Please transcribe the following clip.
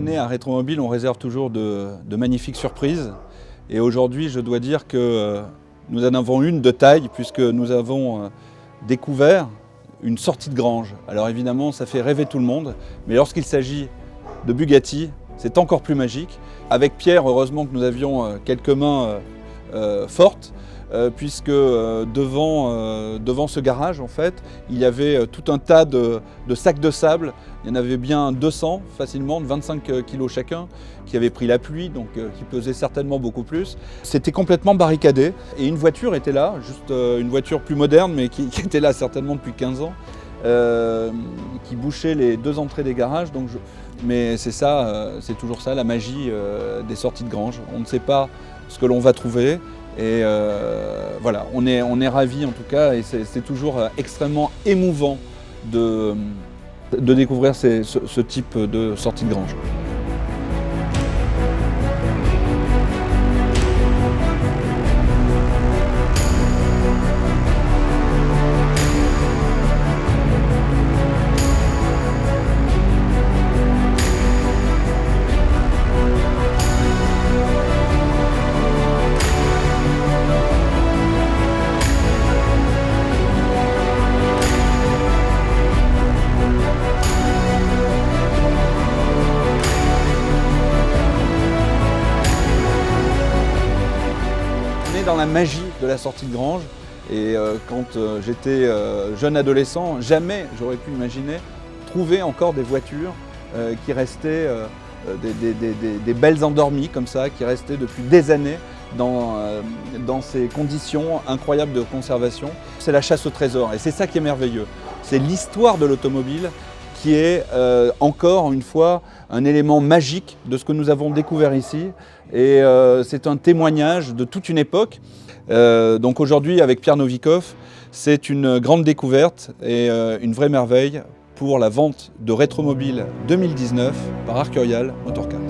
année, à Rétromobile, on réserve toujours de magnifiques surprises. Et aujourd'hui, je dois dire que nous en avons une de taille, puisque nous avons découvert une sortie de grange. Alors évidemment, ça fait rêver tout le monde, mais lorsqu'il s'agit de Bugatti, c'est encore plus magique. Avec Pierre, heureusement que nous avions quelques mains fortes, puisque devant ce garage, en fait, il y avait tout un tas de sacs de sable. Il y en avait bien 200 facilement, de 25 kg chacun, qui avaient pris la pluie, donc qui pesaient certainement beaucoup plus. C'était complètement barricadé et une voiture était là, juste une voiture plus moderne, mais qui était là certainement depuis 15 ans, qui bouchait les deux entrées des garages. Mais c'est ça, c'est toujours ça, la magie des sorties de grange. On ne sait pas ce que l'on va trouver. Et voilà, on est ravis en tout cas, et c'est toujours extrêmement émouvant de découvrir ce type de sortie de grange. Dans la magie de la sortie de grange, et quand j'étais jeune adolescent, jamais j'aurais pu imaginer trouver encore des voitures qui restaient, des belles endormies comme ça, qui restaient depuis des années dans ces conditions incroyables de conservation. C'est la chasse au trésor, et c'est ça qui est merveilleux. C'est l'histoire de l'automobile qui est encore une fois un élément magique de ce que nous avons découvert ici. Et c'est un témoignage de toute une époque. Donc aujourd'hui, avec Pierre Novikov, c'est une grande découverte et une vraie merveille pour la vente de Rétromobile 2019 par Arcurial Motorcars.